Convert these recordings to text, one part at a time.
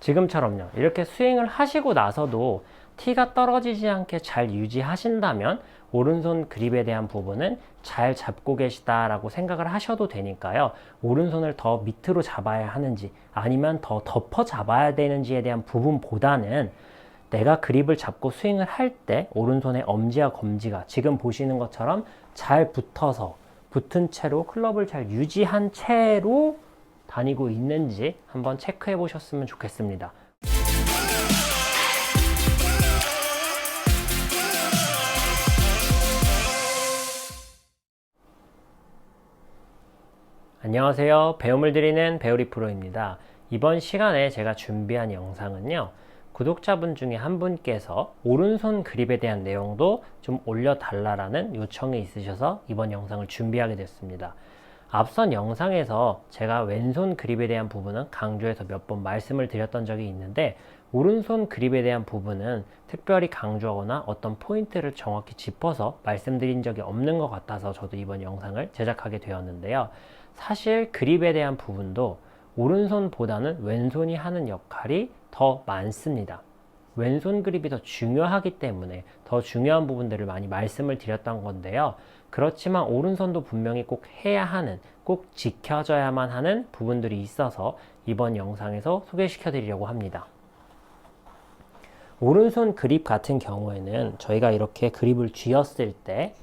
지금처럼요. 이렇게 스윙을 하시고 나서도 티가 떨어지지 않게 잘 유지하신다면 오른손 그립에 대한 부분은 잘 잡고 계시다라고 생각을 하셔도 되니까요. 오른손을 더 밑으로 잡아야 하는지 아니면 더 덮어 잡아야 되는지에 대한 부분보다는 내가 그립을 잡고 스윙을 할 때 오른손의 엄지와 검지가 지금 보시는 것처럼 잘 붙어서 붙은 채로 클럽을 잘 유지한 채로 다니고 있는지 한번 체크해 보셨으면 좋겠습니다. 안녕하세요. 배움을 드리는 배우리 프로입니다. 이번 시간에 제가 준비한 영상은요. 구독자분 중에 한 분께서 오른손 그립에 대한 내용도 좀 올려달라는 요청이 있으셔서 이번 영상을 준비하게 됐습니다. 앞선 영상에서 제가 왼손 그립에 대한 부분은 강조해서 몇 번 말씀을 드렸던 적이 있는데 오른손 그립에 대한 부분은 특별히 강조하거나 어떤 포인트를 정확히 짚어서 말씀드린 적이 없는 것 같아서 저도 이번 영상을 제작하게 되었는데요. 사실 그립에 대한 부분도 오른손보다는 왼손이 하는 역할이 더 많습니다. 왼손 그립이 더 중요하기 때문에 더 중요한 부분들을 많이 말씀을 드렸던 건데요. 그렇지만 오른손도 분명히 꼭 해야 하는, 꼭 지켜져야만 하는 부분들이 있어서 이번 영상에서 소개시켜 드리려고 합니다. 오른손 그립 같은 경우에는 저희가 이렇게 그립을 쥐었을 때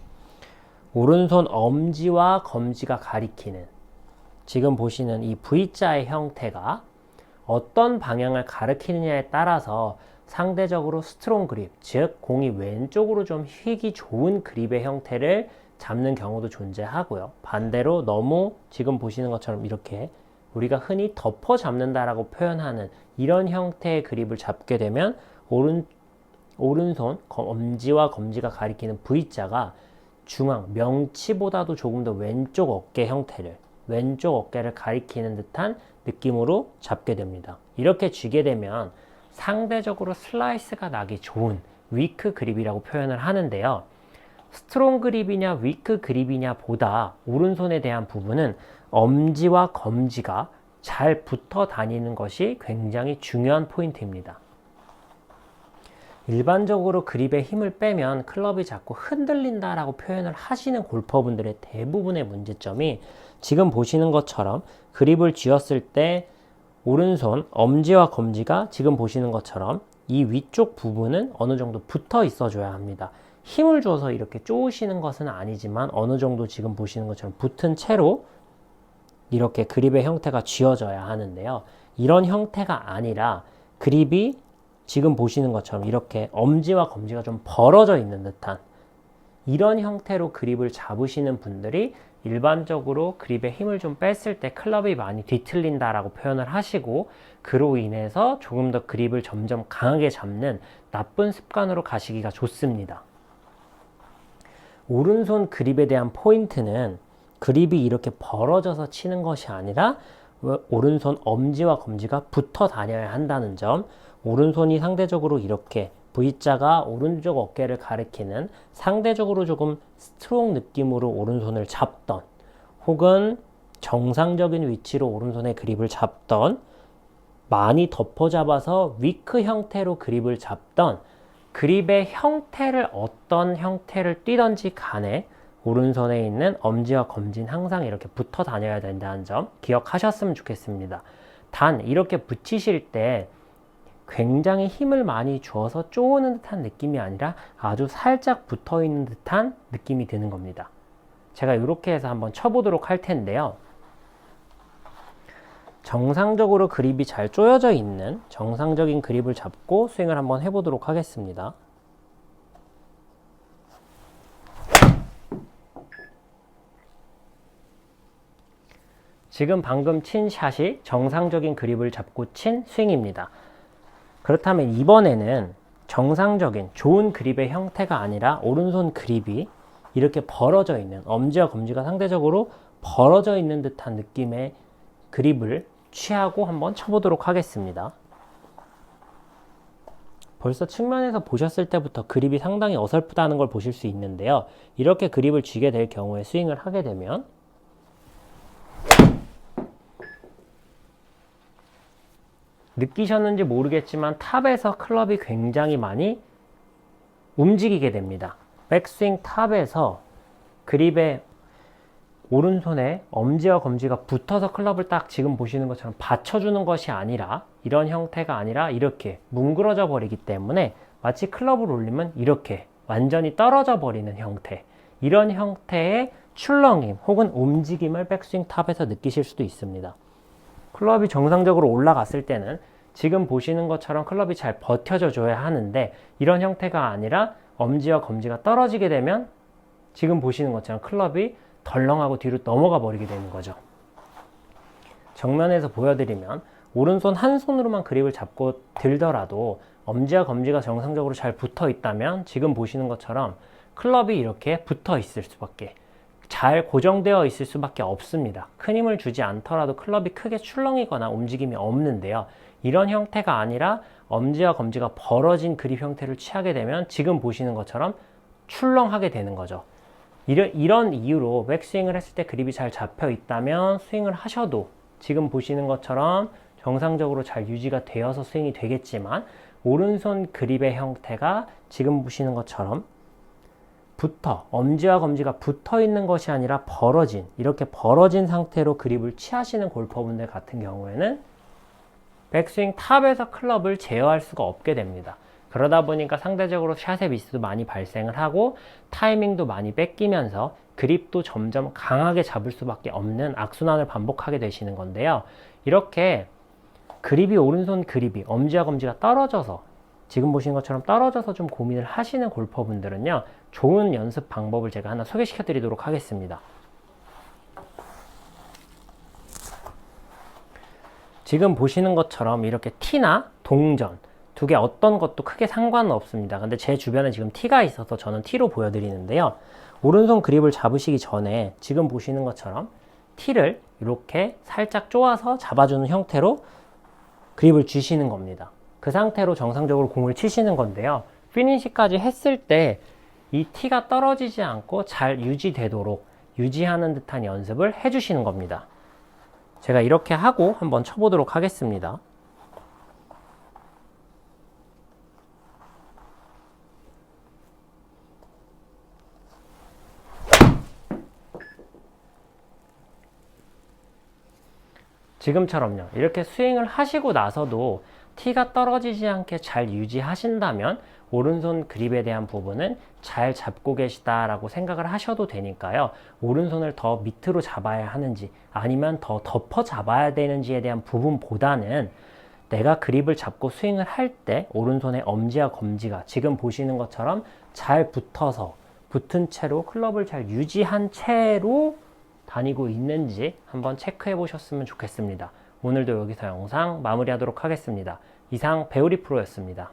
오른손 엄지와 검지가 가리키는 지금 보시는 이 V자의 형태가 어떤 방향을 가리키느냐에 따라서 상대적으로 스트롱 그립, 즉 공이 왼쪽으로 좀 휘기 좋은 그립의 형태를 잡는 경우도 존재하고요. 반대로 너무 지금 보시는 것처럼 이렇게 우리가 흔히 덮어 잡는다라고 표현하는 이런 형태의 그립을 잡게 되면 오른손 엄지와 검지가 가리키는 V자가 중앙, 명치보다도 조금 더 왼쪽 어깨 형태를 왼쪽 어깨를 가리키는 듯한 느낌으로 잡게 됩니다. 이렇게 쥐게 되면 상대적으로 슬라이스가 나기 좋은 위크 그립이라고 표현을 하는데요. 스트롱 그립이냐 위크 그립이냐 보다 오른손에 대한 부분은 엄지와 검지가 잘 붙어 다니는 것이 굉장히 중요한 포인트입니다. 일반적으로 그립에 힘을 빼면 클럽이 자꾸 흔들린다라고 표현을 하시는 골퍼분들의 대부분의 문제점이 지금 보시는 것처럼 그립을 쥐었을 때 오른손 엄지와 검지가 지금 보시는 것처럼 이 위쪽 부분은 어느 정도 붙어 있어 줘야 합니다. 힘을 줘서 이렇게 쪼으시는 것은 아니지만 어느 정도 지금 보시는 것처럼 붙은 채로 이렇게 그립의 형태가 쥐어져야 하는데요. 이런 형태가 아니라 그립이 지금 보시는 것처럼 이렇게 엄지와 검지가 좀 벌어져 있는 듯한 이런 형태로 그립을 잡으시는 분들이 일반적으로 그립에 힘을 좀 뺐을 때 클럽이 많이 뒤틀린다라고 표현을 하시고 그로 인해서 조금 더 그립을 점점 강하게 잡는 나쁜 습관으로 가시기가 좋습니다. 오른손 그립에 대한 포인트는 그립이 이렇게 벌어져서 치는 것이 아니라 오른손 엄지와 검지가 붙어 다녀야 한다는 점, 오른손이 상대적으로 이렇게 V자가 오른쪽 어깨를 가리키는 상대적으로 조금 스트롱 느낌으로 오른손을 잡던 혹은 정상적인 위치로 오른손의 그립을 잡던 많이 덮어 잡아서 위크 형태로 그립을 잡던 그립의 형태를 어떤 형태를 띄던지 간에 오른손에 있는 엄지와 검지는 항상 이렇게 붙어 다녀야 된다는 점 기억하셨으면 좋겠습니다. 단 이렇게 붙이실 때 굉장히 힘을 많이 주어서 쪼는 듯한 느낌이 아니라 아주 살짝 붙어 있는 듯한 느낌이 드는 겁니다. 제가 이렇게 해서 한번 쳐보도록 할 텐데요. 정상적으로 그립이 잘 쪼여져 있는 정상적인 그립을 잡고 스윙을 한번 해보도록 하겠습니다. 지금 방금 친 샷이 정상적인 그립을 잡고 친 스윙입니다. 그렇다면 이번에는 정상적인 좋은 그립의 형태가 아니라 오른손 그립이 이렇게 벌어져 있는 엄지와 검지가 상대적으로 벌어져 있는 듯한 느낌의 그립을 취하고 한번 쳐보도록 하겠습니다. 벌써 측면에서 보셨을 때부터 그립이 상당히 어설프다는 걸 보실 수 있는데요. 이렇게 그립을 쥐게 될 경우에 스윙을 하게 되면 느끼셨는지 모르겠지만 탑에서 클럽이 굉장히 많이 움직이게 됩니다. 백스윙 탑에서 그립에 오른손에 엄지와 검지가 붙어서 클럽을 딱 지금 보시는 것처럼 받쳐주는 것이 아니라, 이런 형태가 아니라 이렇게 뭉그러져 버리기 때문에 마치 클럽을 올리면 이렇게 완전히 떨어져 버리는 형태, 이런 형태의 출렁임 혹은 움직임을 백스윙 탑에서 느끼실 수도 있습니다. 클럽이 정상적으로 올라갔을 때는 지금 보시는 것처럼 클럽이 잘 버텨져 줘야 하는데, 이런 형태가 아니라 엄지와 검지가 떨어지게 되면 지금 보시는 것처럼 클럽이 덜렁하고 뒤로 넘어가 버리게 되는 거죠. 정면에서 보여드리면 오른손 한 손으로만 그립을 잡고 들더라도 엄지와 검지가 정상적으로 잘 붙어 있다면 지금 보시는 것처럼 클럽이 이렇게 붙어 있을 수밖에, 잘 고정되어 있을 수밖에 없습니다. 큰 힘을 주지 않더라도 클럽이 크게 출렁이거나 움직임이 없는데요. 이런 형태가 아니라 엄지와 검지가 벌어진 그립 형태를 취하게 되면 지금 보시는 것처럼 출렁하게 되는 거죠. 이런 이유로 백스윙을 했을 때 그립이 잘 잡혀 있다면 스윙을 하셔도 지금 보시는 것처럼 정상적으로 잘 유지가 되어서 스윙이 되겠지만, 오른손 그립의 형태가 지금 보시는 것처럼 엄지와 검지가 붙어 있는 것이 아니라 이렇게 벌어진 상태로 그립을 취하시는 골퍼분들 같은 경우에는 백스윙 탑에서 클럽을 제어할 수가 없게 됩니다. 그러다 보니까 상대적으로 샷의 미스도 많이 발생을 하고 타이밍도 많이 뺏기면서 그립도 점점 강하게 잡을 수밖에 없는 악순환을 반복하게 되시는 건데요. 이렇게 오른손 그립이 엄지와 검지가 떨어져서, 지금 보시는 것처럼 떨어져서 좀 고민을 하시는 골퍼분들은요, 좋은 연습 방법을 제가 하나 소개시켜 드리도록 하겠습니다. 지금 보시는 것처럼 이렇게 티나 동전 두 개 어떤 것도 크게 상관은 없습니다. 근데 제 주변에 지금 티가 있어서 저는 티로 보여드리는데요. 오른손 그립을 잡으시기 전에 지금 보시는 것처럼 티를 이렇게 살짝 쪼아서 잡아주는 형태로 그립을 쥐시는 겁니다. 그 상태로 정상적으로 공을 치시는 건데요. 피니시까지 했을 때 이 티가 떨어지지 않고 잘 유지되도록 유지하는 듯한 연습을 해주시는 겁니다. 제가 이렇게 하고 한번 쳐보도록 하겠습니다. 지금처럼요. 이렇게 스윙을 하시고 나서도 티가 떨어지지 않게 잘 유지하신다면 오른손 그립에 대한 부분은 잘 잡고 계시다라고 생각을 하셔도 되니까요. 오른손을 더 밑으로 잡아야 하는지 아니면 더 덮어 잡아야 되는지에 대한 부분보다는 내가 그립을 잡고 스윙을 할 때 오른손의 엄지와 검지가 지금 보시는 것처럼 잘 붙은 채로 클럽을 잘 유지한 채로 다니고 있는지 한번 체크해 보셨으면 좋겠습니다. 오늘도 여기서 영상 마무리하도록 하겠습니다. 이상 배우리 프로였습니다.